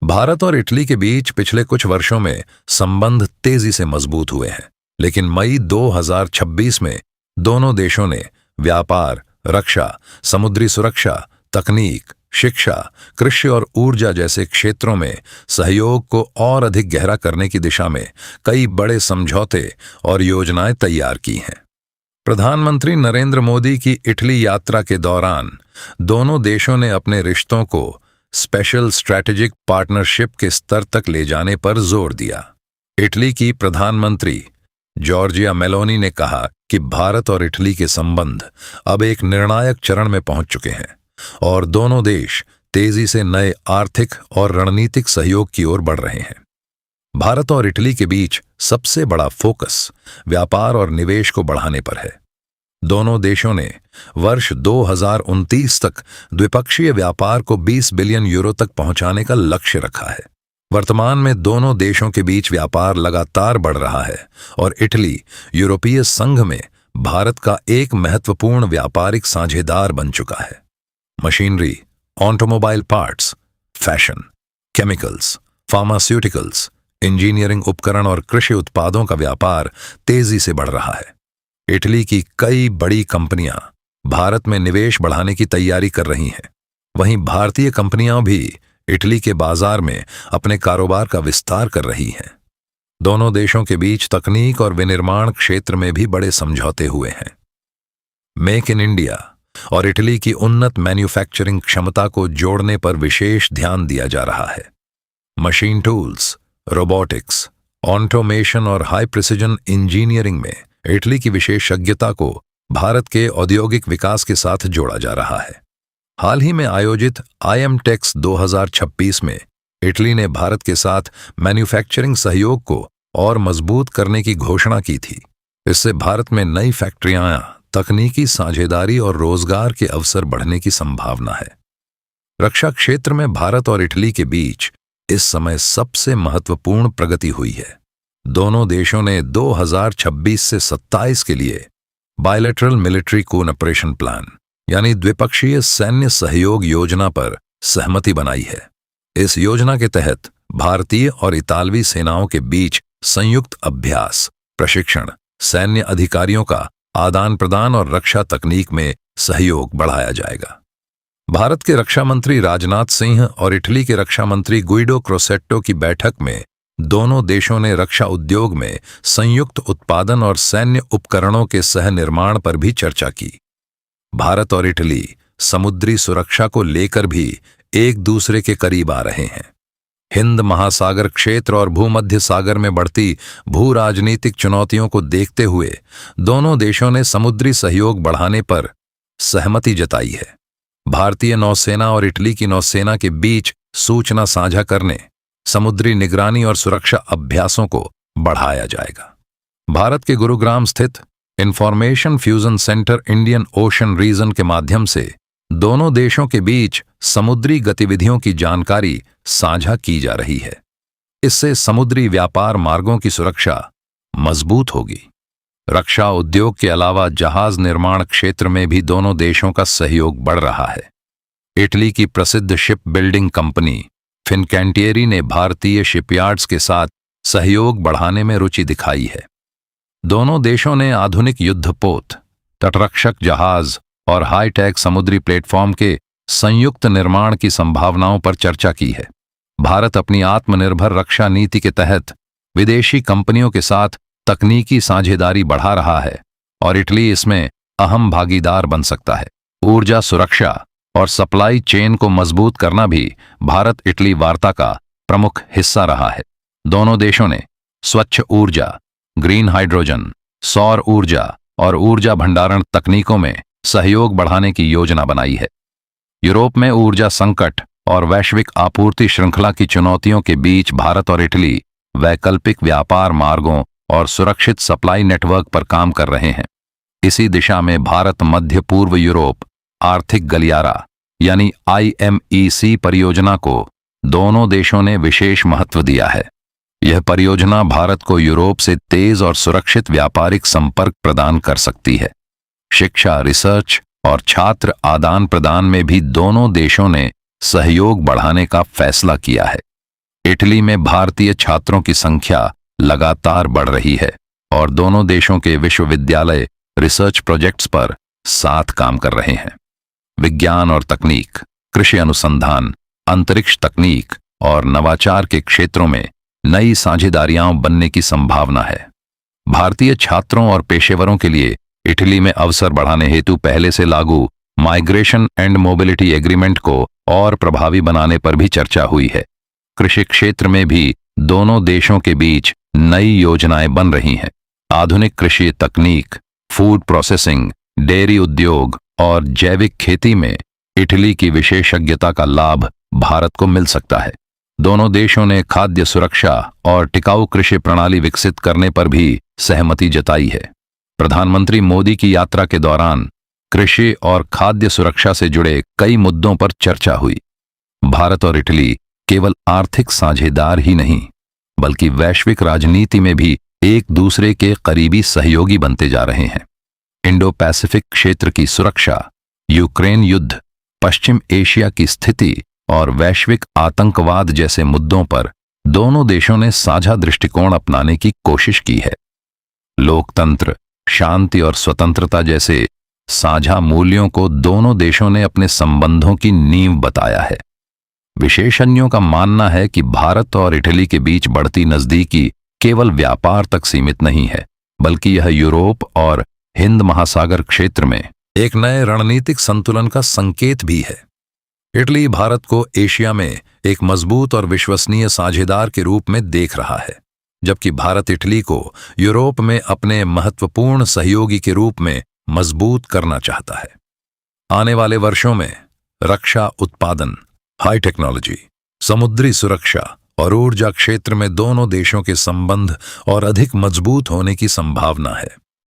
भारत और इटली के बीच पिछले कुछ वर्षों में संबंध तेजी से मजबूत हुए हैं, लेकिन मई 2026 में दोनों देशों ने व्यापार, रक्षा, समुद्री सुरक्षा, तकनीक, शिक्षा, कृषि और ऊर्जा जैसे क्षेत्रों में सहयोग को और अधिक गहरा करने की दिशा में कई बड़े समझौते और योजनाएं तैयार की हैं। प्रधानमंत्री नरेंद्र मोदी की इटली यात्रा के दौरान दोनों देशों ने अपने रिश्तों को स्पेशल स्ट्रैटेजिक पार्टनरशिप के स्तर तक ले जाने पर जोर दिया। इटली की प्रधानमंत्री जॉर्जिया मेलोनी ने कहा कि भारत और इटली के संबंध अब एक निर्णायक चरण में पहुंच चुके हैं और दोनों देश तेजी से नए आर्थिक और रणनीतिक सहयोग की ओर बढ़ रहे हैं। भारत और इटली के बीच सबसे बड़ा फोकस व्यापार और निवेश को बढ़ाने पर है। दोनों देशों ने वर्ष 2029 तक द्विपक्षीय व्यापार को 20 बिलियन यूरो तक पहुंचाने का लक्ष्य रखा है। वर्तमान में दोनों देशों के बीच व्यापार लगातार बढ़ रहा है और इटली यूरोपीय संघ में भारत का एक महत्वपूर्ण व्यापारिक साझेदार बन चुका है। Machinery, automobile parts, fashion, chemicals, pharmaceuticals, engineering उपकरण और कृषि उत्पादों का व्यापार तेजी से बढ़ रहा है। इटली की कई बड़ी कंपनियां भारत में निवेश बढ़ाने की तैयारी कर रही हैं। वहीं भारतीय कंपनियां भी इटली के बाजार में अपने कारोबार का विस्तार कर रही हैं। दोनों देशों के बीच तकनीक और विनिर्माण क्षेत्र में भी बड़े समझौते हुए हैं। मेक इन इंडिया और इटली की उन्नत मैन्युफैक्चरिंग क्षमता को जोड़ने पर विशेष ध्यान दिया जा रहा है। मशीन टूल्स, रोबोटिक्स, ऑटोमेशन और हाई प्रिसिजन इंजीनियरिंग में इटली की विशेषज्ञता को भारत के औद्योगिक विकास के साथ जोड़ा जा रहा है। हाल ही में आयोजित IMTEX 2026 में इटली ने भारत के साथ मैन्युफैक्चरिंग सहयोग को और मजबूत करने की घोषणा की थी। इससे भारत में नई फैक्ट्रियां, तकनीकी साझेदारी और रोजगार के अवसर बढ़ने की संभावना है। रक्षा क्षेत्र में भारत और इटली के बीच इस समय सबसे महत्वपूर्ण प्रगति हुई है। दोनों देशों ने 2026 से 27 के लिए बायलैटरल मिलिट्री कोऑपरेशन प्लान यानी द्विपक्षीय सैन्य सहयोग योजना पर सहमति बनाई है। इस योजना के तहत भारतीय और इतालवी सेनाओं के बीच संयुक्त अभ्यास, प्रशिक्षण, सैन्य अधिकारियों का आदान प्रदान और रक्षा तकनीक में सहयोग बढ़ाया जाएगा। भारत के रक्षा मंत्री राजनाथ सिंह और इटली के रक्षा मंत्री गुइडो क्रोसेट्टो की बैठक में दोनों देशों ने रक्षा उद्योग में संयुक्त उत्पादन और सैन्य उपकरणों के सह निर्माण पर भी चर्चा की। भारत और इटली समुद्री सुरक्षा को लेकर भी एक दूसरे के करीब आ रहे हैं। हिंद महासागर क्षेत्र और भूमध्य सागर में बढ़ती भू राजनीतिक चुनौतियों को देखते हुए दोनों देशों ने समुद्री सहयोग बढ़ाने पर सहमति जताई है। भारतीय नौसेना और इटली की नौसेना के बीच सूचना साझा करने, समुद्री निगरानी और सुरक्षा अभ्यासों को बढ़ाया जाएगा। भारत के गुरुग्राम स्थित Information Fusion Centre Indian Ocean Region के माध्यम से दोनों देशों के बीच समुद्री गतिविधियों की जानकारी साझा की जा रही है। इससे समुद्री व्यापार मार्गों की सुरक्षा मजबूत होगी। रक्षा उद्योग के अलावा जहाज निर्माण क्षेत्र में भी दोनों देशों का सहयोग बढ़ रहा है। इटली की प्रसिद्ध शिप बिल्डिंग कंपनी फिनकैंटिएरी ने भारतीय शिपयार्ड्स के साथ सहयोग बढ़ाने में रुचि दिखाई है। दोनों देशों ने आधुनिक युद्धपोत, तटरक्षक जहाज और हाईटेक समुद्री प्लेटफॉर्म के संयुक्त निर्माण की संभावनाओं पर चर्चा की है। भारत अपनी आत्मनिर्भर रक्षा नीति के तहत विदेशी कंपनियों के साथ तकनीकी साझेदारी बढ़ा रहा है और इटली इसमें अहम भागीदार बन सकता है। ऊर्जा सुरक्षा और सप्लाई चेन को मजबूत करना भी भारत इटली वार्ता का प्रमुख हिस्सा रहा है। दोनों देशों ने स्वच्छ ऊर्जा, ग्रीन हाइड्रोजन, सौर ऊर्जा और ऊर्जा भंडारण तकनीकों में सहयोग बढ़ाने की योजना बनाई है। यूरोप में ऊर्जा संकट और वैश्विक आपूर्ति श्रृंखला की चुनौतियों के बीच भारत और इटली वैकल्पिक व्यापार मार्गों और सुरक्षित सप्लाई नेटवर्क पर काम कर रहे हैं। इसी दिशा में भारत मध्य पूर्व यूरोप आर्थिक गलियारा यानी IMEC परियोजना को दोनों देशों ने विशेष महत्व दिया है। यह परियोजना भारत को यूरोप से तेज और सुरक्षित व्यापारिक संपर्क प्रदान कर सकती है। शिक्षा, रिसर्च और छात्र आदान प्रदान में भी दोनों देशों ने सहयोग बढ़ाने का फैसला किया है। इटली में भारतीय छात्रों की संख्या लगातार बढ़ रही है और दोनों देशों के विश्वविद्यालय रिसर्च प्रोजेक्ट्स पर साथ काम कर रहे हैं। विज्ञान और तकनीक, कृषि अनुसंधान, अंतरिक्ष तकनीक और नवाचार के क्षेत्रों में नई साझेदारियां बनने की संभावना है। भारतीय छात्रों और पेशेवरों के लिए इटली में अवसर बढ़ाने हेतु पहले से लागू माइग्रेशन एंड मोबिलिटी एग्रीमेंट को और प्रभावी बनाने पर भी चर्चा हुई है। कृषि क्षेत्र में भी दोनों देशों के बीच नई योजनाएं बन रही हैं। आधुनिक कृषि तकनीक, फूड प्रोसेसिंग, डेयरी उद्योग और जैविक खेती में इटली की विशेषज्ञता का लाभ भारत को मिल सकता है। दोनों देशों ने खाद्य सुरक्षा और टिकाऊ कृषि प्रणाली विकसित करने पर भी सहमति जताई है। प्रधानमंत्री मोदी की यात्रा के दौरान कृषि और खाद्य सुरक्षा से जुड़े कई मुद्दों पर चर्चा हुई। भारत और इटली केवल आर्थिक साझेदार ही नहीं, बल्कि वैश्विक राजनीति में भी एक दूसरे के करीबी सहयोगी बनते जा रहे हैं। इंडो पैसिफिक क्षेत्र की सुरक्षा, यूक्रेन युद्ध, पश्चिम एशिया की स्थिति और वैश्विक आतंकवाद जैसे मुद्दों पर दोनों देशों ने साझा दृष्टिकोण अपनाने की कोशिश की है। लोकतंत्र, शांति और स्वतंत्रता जैसे साझा मूल्यों को दोनों देशों ने अपने संबंधों की नींव बताया है। विशेषज्ञों का मानना है कि भारत और इटली के बीच बढ़ती नजदीकी केवल व्यापार तक सीमित नहीं है, बल्कि यह यूरोप और हिंद महासागर क्षेत्र में एक नए रणनीतिक संतुलन का संकेत भी है। इटली भारत को एशिया में एक मजबूत और विश्वसनीय साझेदार के रूप में देख रहा है, जबकि भारत इटली को यूरोप में अपने महत्वपूर्ण सहयोगी के रूप में मजबूत करना चाहता है। आने वाले वर्षों में रक्षा उत्पादन, हाई टेक्नोलॉजी, समुद्री सुरक्षा और ऊर्जा क्षेत्र में दोनों देशों के संबंध और अधिक मजबूत होने की संभावना है।